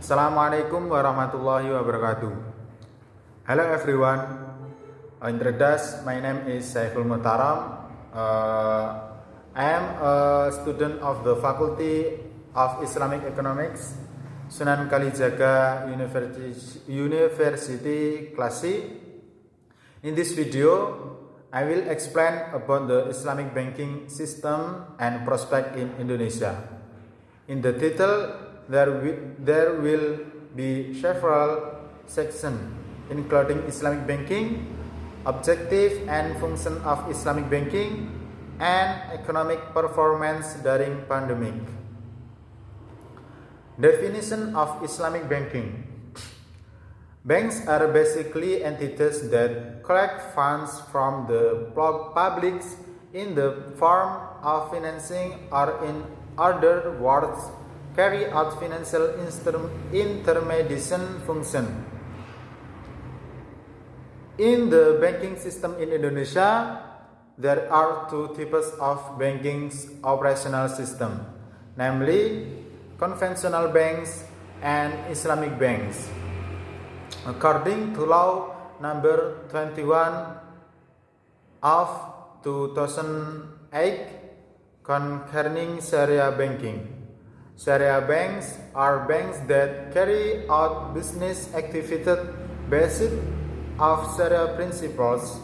Assalamualaikum warahmatullahi wabarakatuh. Hello everyone. My name is Saiful Mutaram. I am a student of the Faculty of Islamic Economics, Sunan Kalijaga University Class C. In this video, I will explain about the Islamic banking system and prospect in Indonesia. In the title, there will be several sections, including Islamic banking, objective and function of Islamic banking, and economic performance during pandemic. Definition of Islamic banking. Banks are basically entities that collect funds from the public in the form of financing, or in other words, carry out financial intermediation function. In the banking system in Indonesia, there are two types of banking operational system, namely conventional banks and Islamic banks. According to Law Number 21 of 2008 concerning Sharia banking. Sharia banks are banks that carry out business activities based on Sharia principles,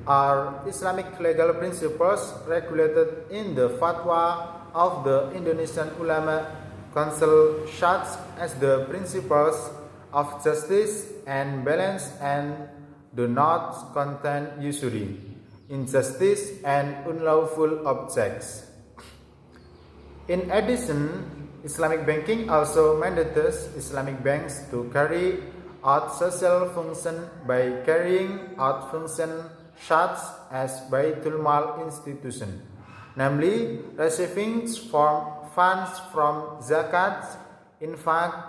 or Islamic legal principles regulated in the fatwa of the Indonesian Ulama Council, such as the principles of justice and balance, and do not contain usury, injustice, and unlawful objects. In addition, Islamic banking also mandates Islamic banks to carry out social function by carrying out functions such as Baitul Mal institution, namely receiving funds from zakat, infaq,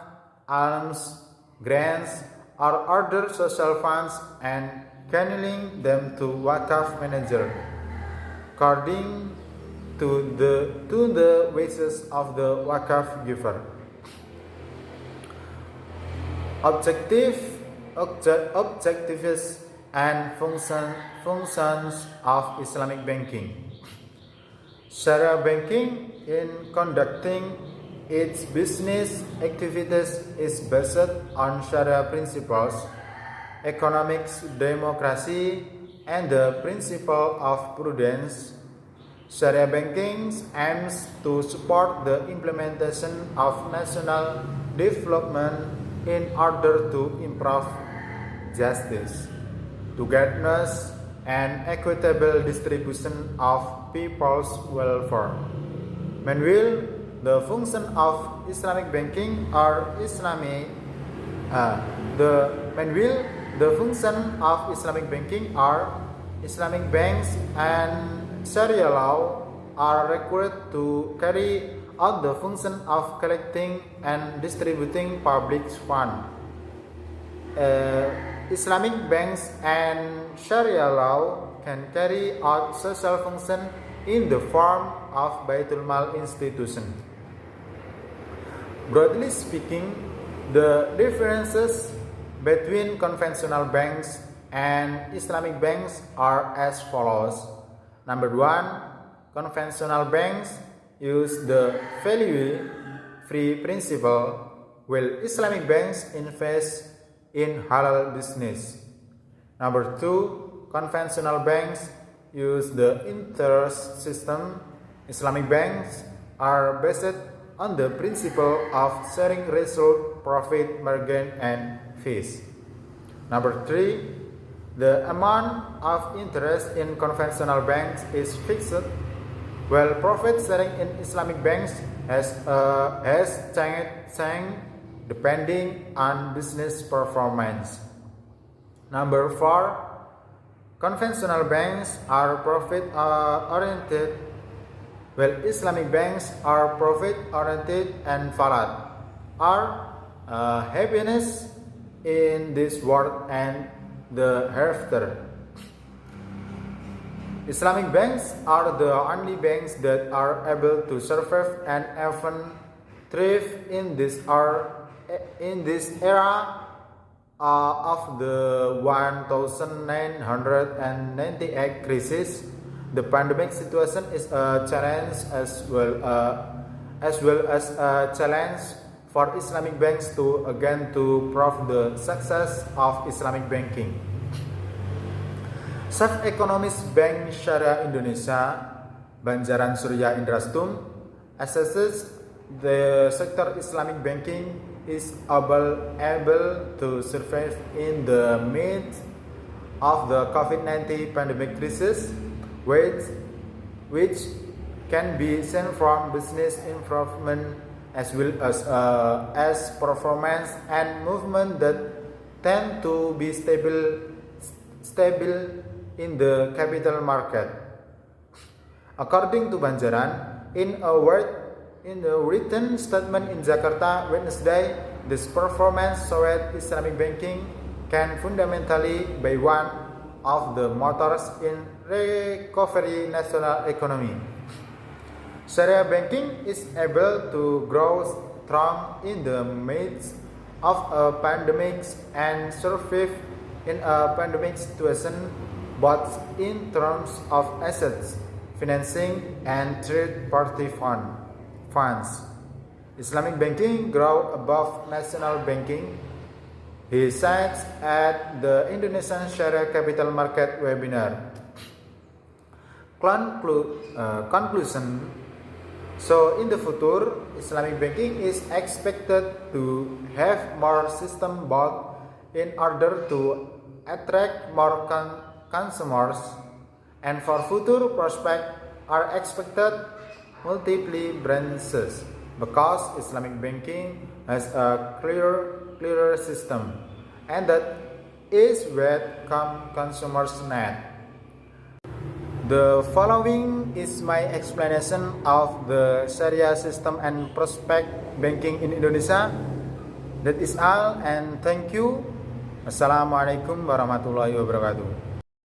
alms, grants, or other social funds, and channeling them to wakaf manager according to the wishes of the wakaf giver. Objectives and functions of Islamic banking. Sharia banking, in conducting its business activities, is based on Sharia principles, economics, democracy, and the principle of prudence. Sharia banking aims to support the implementation of national development in order to improve justice, togetherness, and equitable distribution of people's welfare. Meanwhile, the function of Islamic banking are the function of Islamic banking are Islamic banks and Sharia law are required to carry out the function of collecting and distributing public funds. Islamic banks and Sharia law can carry out social function in the form of Baitul Mal institution. Broadly speaking, the differences between conventional banks and Islamic banks are as follows. Number 1, conventional banks use the value-free principle, while Islamic banks invest in halal business. Number 2, conventional banks use the interest system. Islamic banks are based on the principle of sharing result, profit, margin, and fees. Number 3, the amount of interest in conventional banks is fixed, while profit sharing in Islamic banks has changed depending on business performance. Number 4, conventional banks are profit-oriented, while Islamic banks are profit-oriented and falad, are happiness in this world and the hereafter. Islamic banks are the only banks that are able to survive and even thrive in this in this era of the 1998 crisis, the pandemic situation is a challenge as well as a challenge for Islamic banks to again to prove the success of Islamic banking. Chief Economist Bank Syariah Indonesia, Banjaran Surya Indrastum, assesses the sector Islamic banking is able to survive in the midst of the COVID-19 pandemic crisis, which can be seen from business improvement as well as performance and movement that tend to be stable in the capital market. According to Banjaran, in a written statement in Jakarta Wednesday, this performance showed Islamic banking can fundamentally be one of the motors in recovery national economy. Sharia banking is able to grow strong in the midst of a pandemic and survive in a pandemic situation both in terms of assets, financing, and third-party funds. Islamic banking grow above national banking, he said at the Indonesian Sharia Capital Market webinar. Conclusion. So in the future, Islamic banking is expected to have more system both in order to attract more consumers, and for future prospects are expected multiple branches because Islamic banking has a clearer system, and that is where consumers need. The following is my explanation of the Sharia system and prospect banking in Indonesia. That is all, and thank you. Assalamualaikum warahmatullahi wabarakatuh.